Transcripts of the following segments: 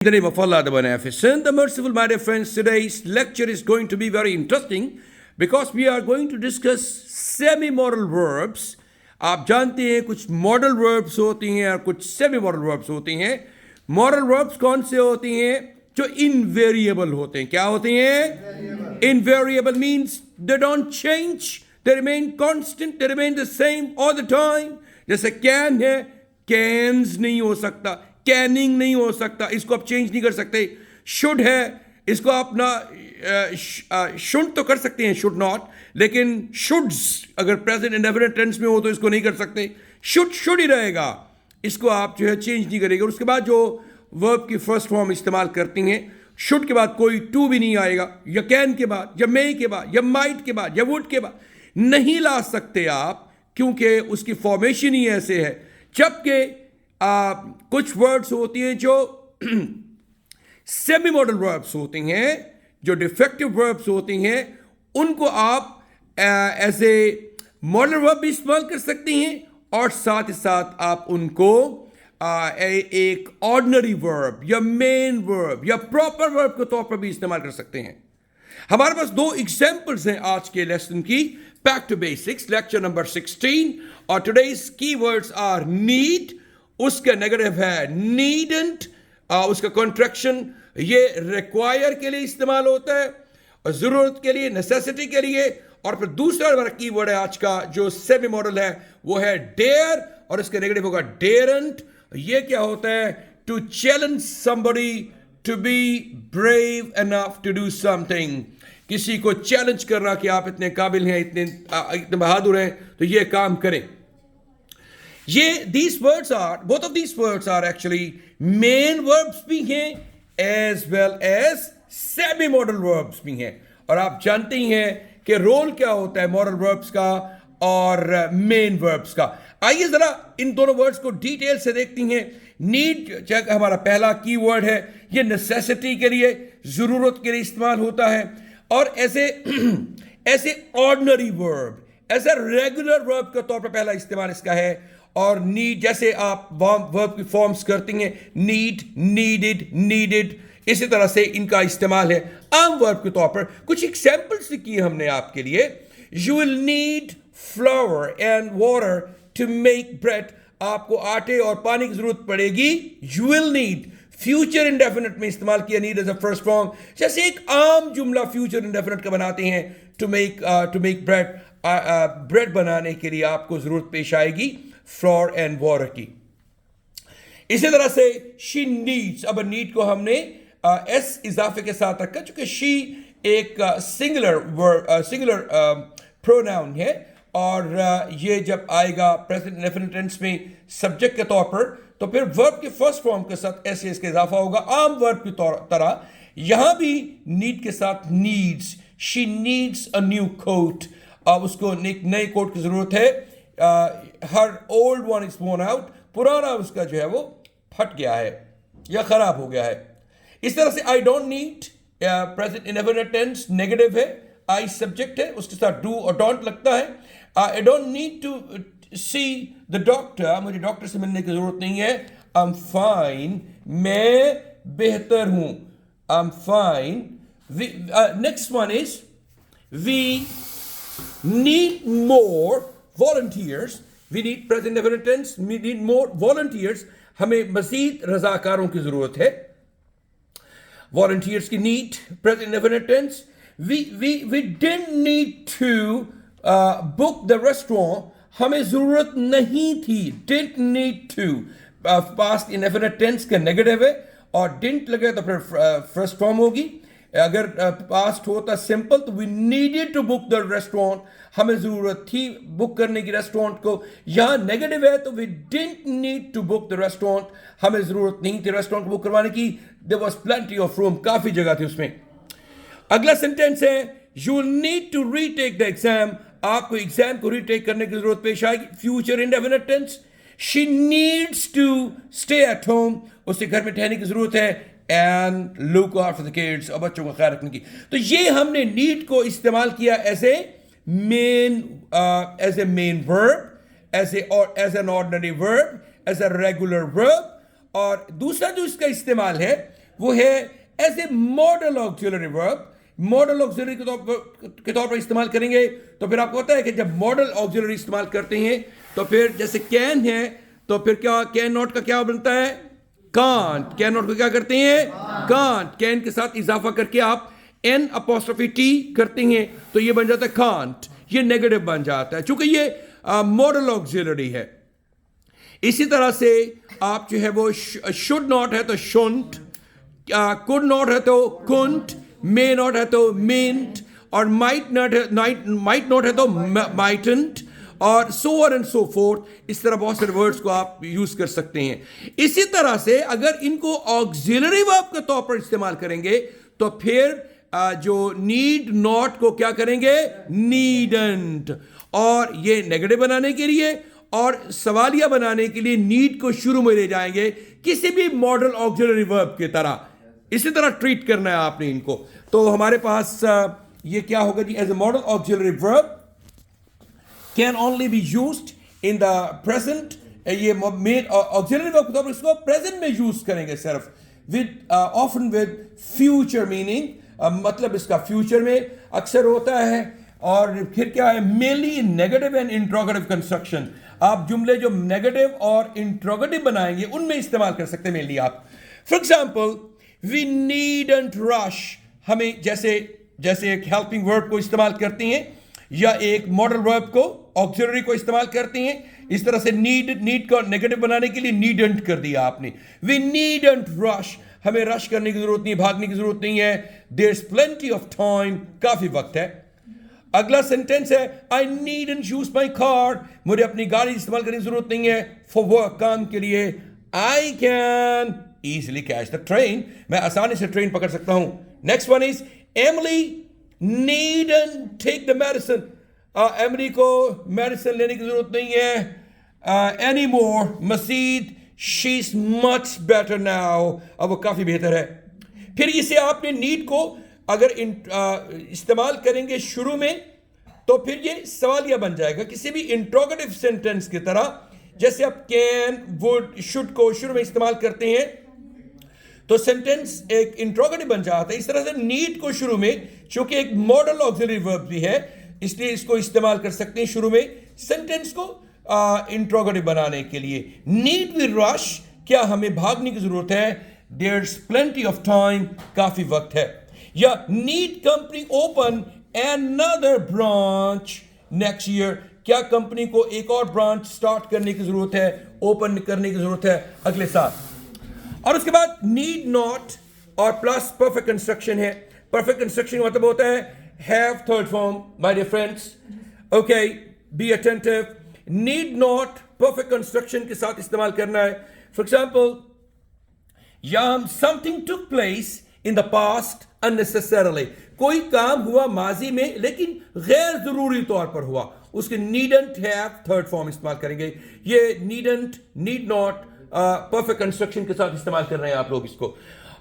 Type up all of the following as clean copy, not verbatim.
In the name of Allah, the Beneficent, the Merciful, my dear friends, today's lecture is going to be very interesting because we are going to discuss semi-modal verbs. आप जानते हैं कुछ modal verbs होती हैं और कुछ semi modal verbs होती हैं. मॉडल वर्ब्स कौन से होती हैं? जो इनवेरिएबल होते हैं. क्या होते हैं? Invariable means they don't change, they remain constant, they remain the same all the time. जैसे कैन है, कैन्स नहीं हो सकता, कैनिंग नहीं हो सकता, इसको आप चेंज नहीं कर सकते. शुड है, इसको आप ना शुड तो कर सकते हैं, शुड नॉट, लेकिन शुड्स अगर प्रेजेंट इंडेफिनिट टेंस में हो तो इसको नहीं कर सकते. शुड ही रहेगा, इसको आप जो है चेंज नहीं करेंगे. और उसके बाद जो वर्ब की फर्स्ट फॉर्म इस्तेमाल करती हैं, शुड के बाद कोई टू भी नहीं आएगा, या कैन के बाद, या मे के बाद, या माइट के बाद, या वुड के बाद नहीं ला सकते आप, क्योंकि उसकी फॉर्मेशन ही ऐसे है. जबकि कुछ वर्ड्स होती हैं जो सेमी मॉडल वर्ब्स होती हैं, जो डिफेक्टिव वर्ब्स होती हैं, उनको आप एज ए मॉडल वर्ब भी इस्तेमाल कर सकती हैं और साथ ही साथ आप उनको एक ऑर्डिनरी वर्ब या मेन वर्ब या प्रॉपर वर्ब के तौर पर भी इस्तेमाल कर सकते हैं. हमारे पास दो एग्जाम्पल्स हैं आज के लेसन की. Back to basics, lecture number 16, और टुडेज कीवर्ड्स आर नीड, उसका नेगेटिव है नीडेंट, उसका कॉन्ट्रैक्शन ये रिक्वायर के लिए इस्तेमाल होता है, और जरूरत के लिए, नेसेसिटी के लिए. और फिर दूसरा हमारा कीवर्ड है आज का जो सेमी मॉडल है वो है डेयर, और इसका नेगेटिव होगा डेरेंट. ये क्या होता है? To challenge somebody to be brave enough to do something. किसी को चैलेंज करना कि आप इतने काबिल हैं, इतने बहादुर हैं, तो ये काम करें. Both of these words are actually main verbs भी हैं as well as semi-modal verbs भी हैं. और आप जानते ही हैं कि रोल क्या होता है modal verbs का और main verbs का. आइए जरा इन दोनों वर्ड्स को डिटेल से देखती हैं. नीड हमारा पहला कीवर्ड है, ये नेसेसिटी के लिए, जरूरत के लिए इस्तेमाल होता है, और ऐसे ऑर्डिनरी वर्ब, ऐसा रेगुलर वर्ब के तौर पर पहला इस्तेमाल इसका है. और नीड, जैसे आप वर्ब की फॉर्म्स करती हैं, नीड, नीडेड, नीडेड, इसी तरह से इनका इस्तेमाल है आम वर्ब के तौर पर. कुछ एग्जाम्पल्स किए हमने आपके लिए. You will need flour and water to make bread. आपको आटे और पानी की जरूरत पड़ेगी. You will need. Future indefinite में इस्तेमाल किया need as a first form. जैसे एक आम जुमला फ्यूचर इंडेफिनिट का बनाते हैं, टू मेक ब्रेड, ब्रेड बनाने के लिए आपको जरूरत पेश आएगी फ्लोर एंड वाटर की. इसी तरह से शी नीड्स, अब नीड को हमने एस इजाफे के साथ रखा, चूंकि शी एक सिंगुलर प्रोनाउन है, और ये जब आएगा प्रेजेंट इंडेफिनिट टेंस में सब्जेक्ट के तौर पर, तो फिर वर्ब के फर्स्ट फॉर्म के साथ एस इसका इजाफा होगा आम वर्ब की तरह. यहां भी नीड के साथ needs. She needs a new coat. अब उसको एक नए कोट की जरूरत है. Her old one is worn out. पुराना उसका जो है वो फट गया है या खराब हो गया है. इस तरह से I don't need, present indefinite tense, negative है, आई सब्जेक्ट है, उसके साथ डू और डोंट लगता है. I don't need to see the doctor, मुझे डॉक्टर से मिलने की जरूरत नहीं है. आई एम फाइन, मैं बेहतर हूं. I am fine. Next one is we need more volunteers. We need present indefinite tense. We need more volunteers. हमें मजीद रजाकारों की जरूरत है. Volunteers की need, present indefinite tense. We didn't need to book the restaurant. हमें जरूरत नहीं थी. Didn't need to. Past indefinite tense का negative है, और didn't लगे तो फिर first form होगी. अगर पास्ट होता सिंपल तो we needed to book the restaurant, हमें जरूरत थी बुक करने की रेस्टोरेंट को. यहां नेगेटिव है तो we didn't need to book the restaurant, हमें जरूरत नहीं थी रेस्टोरेंट को बुक करवाने की. There was plenty of room, काफी जगह थी उसमें. अगला सेंटेंस है you will need to retake the exam. आपको एग्जाम को रीटेक करने की जरूरत पेश आएगी. Future indefinite tense. She needs to stay at home. उसे घर में ठहरने की जरूरत है. And look after the kids, और बच्चों का ख्याल रखने की. तो ये हमने नीड को इस्तेमाल किया as a main verb, as an ordinary verb, as a regular verb. और दूसरा जो इसका इस्तेमाल है वो है as a modal auxiliary verb. Modal auxiliary के तौर पर इस्तेमाल करेंगे तो फिर आपको पता है कि जब मॉडल ऑक्सिलरी इस्तेमाल करते हैं तो फिर जैसे कैन है तो फिर क्या कैन नॉट का क्या बनता है, कांट। कैन नॉट को क्या करते हैं, कांट। कैन के साथ इजाफा करके आप एन अपोस्ट्रोफी टी करते हैं तो ये बन जाता है कांट, ये नेगेटिव बन जाता है चूंकि ये मॉडल ऑक्सिलरी है। इसी तरह से आप जो है वो शुड नॉट है तो शुंट, कुड नॉट है तो कुंट, मे नॉट है तो मेंट, और माइट नॉट है तो माइटेंट, और so on and so fourth. इस तरह बहुत सारे वर्ड्स को आप यूज कर सकते हैं। इसी तरह से अगर इनको ऑक्सिलरी वर्ब के तौर पर इस्तेमाल करेंगे तो फिर जो नीड नॉट को क्या करेंगे, नीडंट। और ये नेगेटिव बनाने के लिए और सवालिया बनाने के लिए नीड को शुरू में ले जाएंगे किसी भी मॉडल ऑक्सिलरी वर्ब की तरह। इसी तरह ट्रीट करना है आपने इनको। तो हमारे पास ये क्या होगा जी, as a modal auxiliary verb can only be used in the present. ये मेन ऑक्सिलरी वर्ब के तौर पर इसको प्रेजेंट में यूज करेंगे सिर्फ, with often with future meaning, मतलब इसका फ्यूचर में अक्सर होता है। और फिर क्या है, mainly negative and interrogative construction. आप जुमले जो नेगेटिव और इंट्रोगेटिव बनाएंगे उनमें इस्तेमाल कर सकते हैं मेनली आप। For example, we needn't rush, हमें जैसे एक हेल्पिंग वर्ब को इस्तेमाल करते हैं या एक मॉडल वर्ब को ऑक्सिलरी को इस्तेमाल करते हैं, इस तरह से नीड को नेगेटिव बनाने के लिए नीडंट कर दिया आपने। वी नीडंट रश, हमें रश करने की जरूरत नहीं, भागने की जरूरत नहीं है। There is plenty of time, काफी वक्त है। अगला सेंटेंस है, I needn't use my car, मुझे अपनी गाड़ी इस्तेमाल करने की जरूरत नहीं है फॉर वर्क, काम के लिए। I can easily catch the train, मैं आसानी से ट्रेन पकड़ सकता हूं। Next one is, Emily needn't take the medicine, Emily को मेडिसिन लेने की जरूरत नहीं है anymore, मजीद she's much better now, अब वो काफी बेहतर है। फिर इसे आपने नीड को अगर इस्तेमाल करेंगे शुरू में तो फिर ये सवालिया बन जाएगा किसी भी इंट्रोगेटिव सेंटेंस की तरह। जैसे आप कैन, वुड, शुड को शुरू में इस्तेमाल करते हैं तो सेंटेंस एक इंट्रोगेटिव बन जाता है। इस तरह से नीड को शुरू में, चूंकि एक मॉडल ऑक्सिलरी वर्ब भी है इसलिए इसको इस्तेमाल कर सकते हैं शुरू में सेंटेंस को इंट्रोगेटिव बनाने के लिए। नीड वी रश, क्या हमें भागने की जरूरत है, there is plenty of time, काफी वक्त है। या need company open another branch next year, क्या कंपनी को एक और ब्रांच स्टार्ट करने की जरूरत है, ओपन करने की जरूरत है अगले साल। और उसके बाद नीड नॉट और प्लस परफेक्ट कंस्ट्रक्शन है। परफेक्ट कंस्ट्रक्शन का मतलब होता है have third form, my dear friends, okay, be attentive. Need not perfect construction के साथ इस्तेमाल करना है। For example, something took place in the past unnecessarily, कोई काम हुआ माजी में लेकिन गैर जरूरी तौर पर हुआ, उसके नीडंट हैव थर्ड फॉर्म इस्तेमाल करेंगे। ये needn't, need not perfect construction के साथ इस्तेमाल कर रहे हैं आप लोग इसको।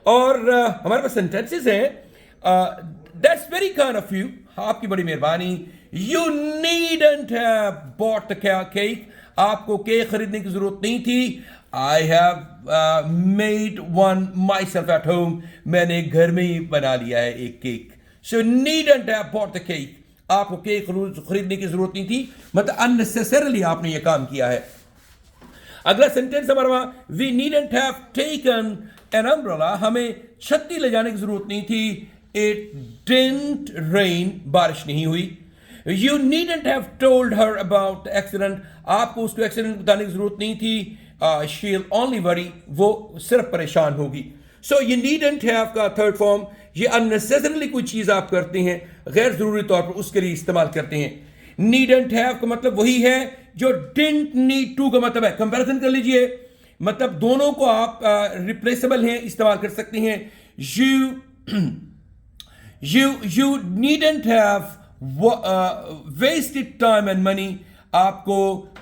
और हमारे पास सेंटेंसेस हैं, that's very kind of you, आपकी बड़ी मेहरबानी। You needn't have bought the cake, आपको केक खरीदने की जरूरत नहीं थी। I have made one my self at home, मैंने घर में ही बना लिया है एक cake. So needn't have bought the cake, आपको केक खरीदने की जरूरत नहीं थी, मतलब अननेसेसरली आपने ये काम किया है। अगला सेंटेंस हमारा वहां, we needn't have taken an umbrella, हमें छतरी ले जाने की जरूरत नहीं थी। इट डिडंट रेन, बारिश नहीं हुई। You needn't have told her about the accident, आपको उसको एक्सीडेंट बताने की जरूरत नहीं थी। शी विल ओनली वरी, वो सिर्फ परेशान होगी। सो ये नीडंट हैव का थर्ड फॉर्म, ये अननेसेसरली कोई चीज आप करते हैं गैर जरूरी तौर पर, उसके लिए इस्तेमाल करते हैं। नीडंट हैव का मतलब वही है जो डिडंट नीड टू का मतलब है। कंपैरिजन कर लीजिए, मतलब दोनों को आप रिप्लेसेबल हैं, इस्तेमाल कर सकते हैं। You needn't have wasted time and money, आपको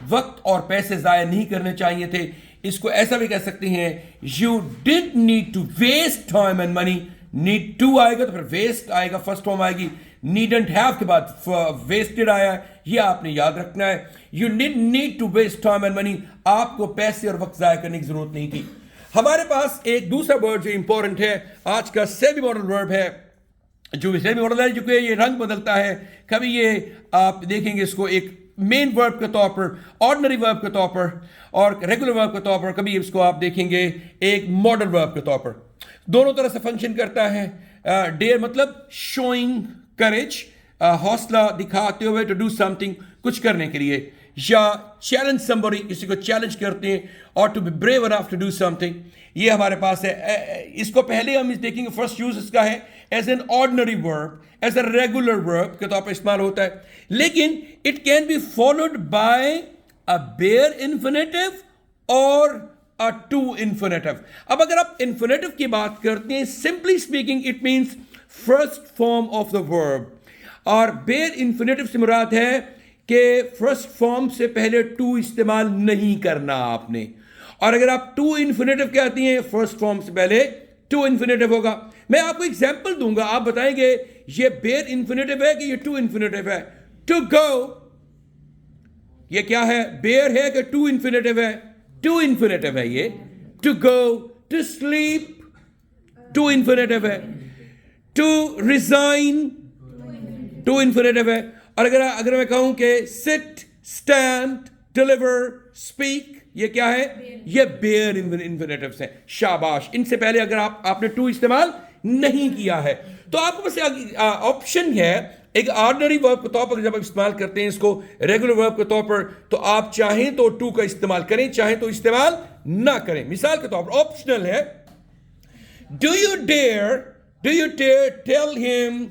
वक्त और पैसे जाया नहीं करने चाहिए थे। इसको ऐसा भी कह सकते हैं, you didn't need to waste time and money. Need to आएगा तो फिर वेस्ट आएगा, फर्स्ट फॉर्म आएगी। नीडंट हैव के बाद वेस्टेड आया, ये आपने याद रखना है। You didn't need to waste time and money, आपको पैसे और वक्त जाया करने की जरूरत नहीं थी। हमारे पास एक दूसरा वर्ड जो इंपॉर्टेंट है आज का सेमी मॉडल वर्ब है, जो सेमी मॉडल है, जो कि ये रंग बदलता है। कभी ये आप देखेंगे इसको एक मेन वर्ब के तौर पर, ऑर्डिनरी वर्ब के तौर पर और रेगुलर वर्ब के तौर पर, कभी इसको आप देखेंगे एक मॉडल वर्ब के तौर पर। दोनों तरह से फंक्शन करता है। डेयर मतलब शोइंग करेज, हौसला दिखाते हुए, टू डू समथिंग, कुच करने के लिए, या चैलेंज समबडी, किसी को चैलेंज करते हैं, और to be brave enough to do something, ये हमारे पास है। इसको पहले हम देखेंगे, फर्स्ट यूज इसका है as an ordinary verb, as a regular verb के तौर पर इस्तेमाल होता है, लेकिन it can be followed by a bare infinitive और अ टू इन्फिनेटिव। अब अगर आप इन्फिनेटिव की बात करते हैं, simply speaking it means first form of the verb, और बेयर इन्फिनेटिव से मुराद है कि फर्स्ट फॉर्म से पहले टू इस्तेमाल नहीं करना आपने। और अगर आप टू इन्फिनेटिव कहती हैं, फर्स्ट फॉर्म से पहले टू इन्फिनेटिव होगा। मैं आपको एग्जांपल दूंगा, आप बताएंगे ये बेयर इन्फिनेटिव है कि ये टू इन्फिनेटिव है। टू गो, ये क्या है? बेयर है कि टू इन्फिनेटिव है? टू इन्फिनेटिव है ये। To go, to sleep, to infinitive है। टू रिजाइन, टू इन्फिनेटिव है। और अगर मैं कहूं कि सिट, स्टैंड, डिलीवर, स्पीक, ये क्या है? ये बेयर इन्फिनेटिव्स हैं। शाबाश, इनसे पहले अगर आपने टू इस्तेमाल नहीं किया है तो आपके पास ऑप्शन है। एक ऑर्डिनरी वर्ब के तौर पर जब आप इस्तेमाल करते हैं इसको रेगुलर वर्ब के तौर पर, तो आप चाहें तो टू का इस्तेमाल करें, चाहें तो इस्तेमाल ना करें। मिसाल के तौर पर ऑप्शनल है, do you dare tell him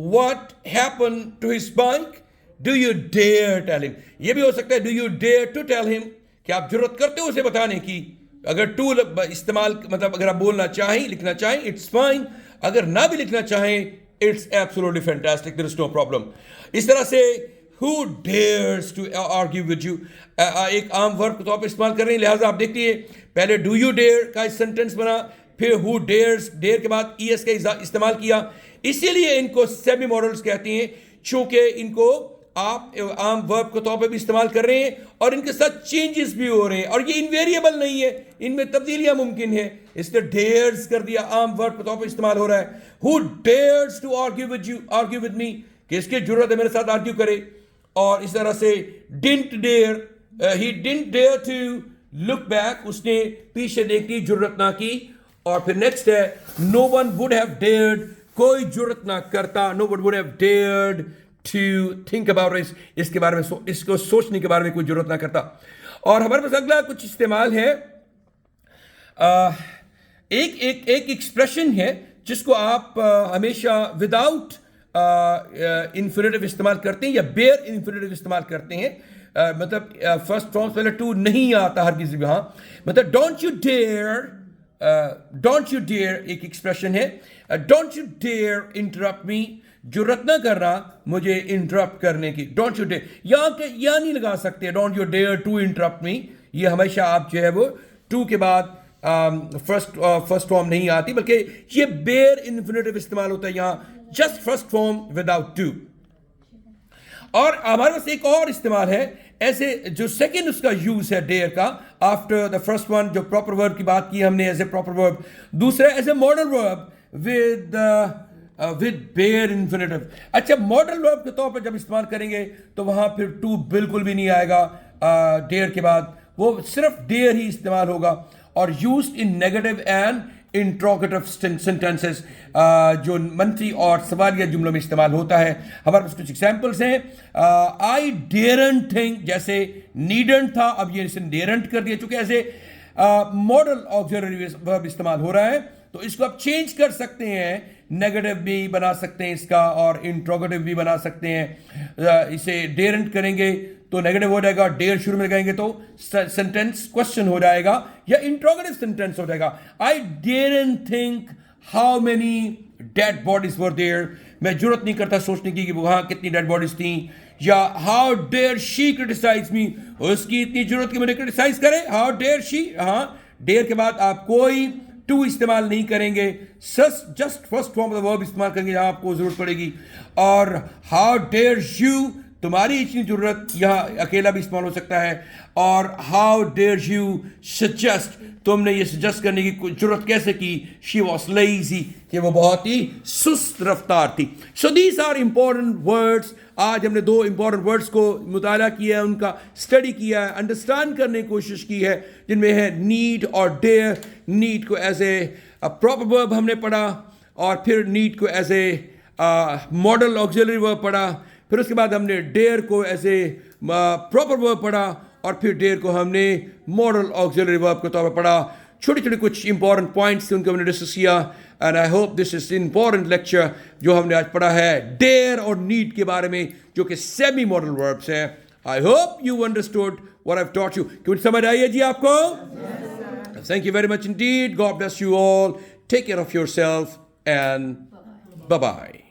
what happened to his bike? Do you dare tell him? ये भी हो सकता है do you dare to tell him, कि आप जरूरत करते हो उसे बताने की। अगर टू इस्तेमाल मतलब अगर आप बोलना चाहें, लिखना चाहें, इट्स फाइन। अगर ना भी लिखना चाहें, it's absolutely fantastic, there is no problem. इस तरह से who dares to argue with you एक आम वर्ब के तौर पर इस्तेमाल कर रहे हैं, लिहाजा आप देखिए पहले do you dare का सेंटेंस बना, फिर who dares, डेयर के बाद es का इस्तेमाल किया। इसीलिए इनको सेमी मॉडल्स कहते हैं, चूंकि इनको आप आम वर्ब के तौर पे भी इस्तेमाल कर रहे हैं और इनके साथ चेंजेस भी हो रहे हैं, और ये इनवेरिएबल नहीं है, इनमें तब्दीलियां मुमकिन है। इसलिए डेयर्स कर दिया, आम वर्ब के तौर पे इस्तेमाल हो रहा है। Who dares to argue with me, किसकी जरूरत है मेरे साथ आर्ग्यू करे। और इस तरह से didn't dare, he didn't dare to look back, उसने पीछे देखने की जरूरत ना की। और फिर नेक्स्ट है no one would have dared, कोई जरूरत ना करता, no one would have dared to think about it, इसके बारे में इसको सोचने के बारे में कोई जरूरत ना करता। और हमारे पास अगला कुछ इस्तेमाल है, एक एक्सप्रेशन है जिसको आप हमेशा विदाउट इन्फिनेटिव इस्तेमाल करते हैं या बेयर इन्फिनेटिव इस्तेमाल करते हैं। मतलब फर्स्ट फॉर्म पहले टू नहीं आता हर किसी में। हाँ, मतलब डोंट यू डेयर एक एक्सप्रेशन है, don't you dare interrupt me, जुर्रत ना करना मुझे इंटरप्ट करने की। डोंट यू डेयर या नहीं लगा सकते, don't you dare to interrupt me, ये हमेशा आप जो है वो टू के बाद फर्स्ट फॉर्म नहीं आती, बल्कि ये बेयर इन्फिनेटिव इस्तेमाल होता है यहाँ, just first form without to. और हमारे पास एक और इस्तेमाल है ऐसे, जो सेकंड उसका यूज है डेयर का, आफ्टर द फर्स्ट वन, जो प्रॉपर वर्ब की बात की हमने एज ए प्रॉपर वर्ब। दूसरा as a modal verb with bare infinitive. अच्छा, मॉडल वर्ब के तौर पर जब इस्तेमाल करेंगे तो वहां फिर टू बिल्कुल भी नहीं आएगा डेयर के बाद, वो सिर्फ डेयर ही इस्तेमाल होगा। और used in negative and interrogative sentences, जो मंफी और सवालिया जुमलों में इस्तेमाल होता है। हमारे पास कुछ एग्जांपल्स हैं, आई डेरेंट थिंक, जैसे नीडेंट था, अब ये इसे डेरेंट कर दिया, चूंकि ऐसे मॉडल ऑक्सिलरी वर्ब इस्तेमाल हो रहा है, तो इसको आप चेंज कर सकते हैं, नेगेटिव भी बना सकते हैं इसका और इंट्रोगेटिव भी बना सकते हैं। इसे डेरेंट करेंगे तो नेगेटिव हो जाएगा, डेयर शुरू में लगाएंगे तो सेंटेंस क्वेश्चन हो जाएगा या इंट्रोगेटिव सेंटेंस हो जाएगा। I daren't think how many dead bodies were there, मैं जरूरत नहीं करता सोचने की कि वहां कितनी डेड बॉडीज थी। या हाउ डेयर शी क्रिटिसाइज मी, उसकी इतनी जरूरत कि मुझे क्रिटिसाइज करे, हाउ डेयर शी। हाँ, डेयर के बाद आप कोई टू इस्तेमाल नहीं करेंगे, just first form of the verb इस्तेमाल करेंगे जहां आपको जरूरत पड़ेगी। और हाउ डेयर यू, तुम्हारी इतनी ज़रूरत यहाँ अकेला भी इस्तेमाल हो सकता है। और हाउ डेयर यू सजेस्ट, तुमने ये सजेस्ट करने की जरूरत कैसे की, शी वॉज लेजी, कि वो बहुत ही सुस्त रफ्तार थी। So these are important words. आज हमने 2 इंपॉर्टेंट वर्ड्स को मुताला किया है, उनका स्टडी किया है, अंडरस्टैंड करने की कोशिश की है, जिनमें है नीड और डेयर। नीड को एज ए प्रॉपर वर्ब हमने पढ़ा, और फिर नीड को as a modal auxiliary verb पढ़ा, फिर उसके बाद हमने डेयर को एज ए प्रॉपर वर्ब पढ़ा, और फिर डेयर को हमने मॉडल ऑक्सिलरी वर्ब के तौर पर पढ़ा। छोटे छोटे कुछ इंपॉर्टेंट पॉइंट्स थे, उनको हमने डिस्कस किया। And I hope this is important lecture जो हमने आज पढ़ा है डेयर और नीड के बारे में, जो कि सेमी मॉडल वर्ब्स हैं। I hope you understood what I have taught you. क्यों समझ आई है जी आपको? Thank you very much indeed. God bless you all. Take care of yourself and bye bye.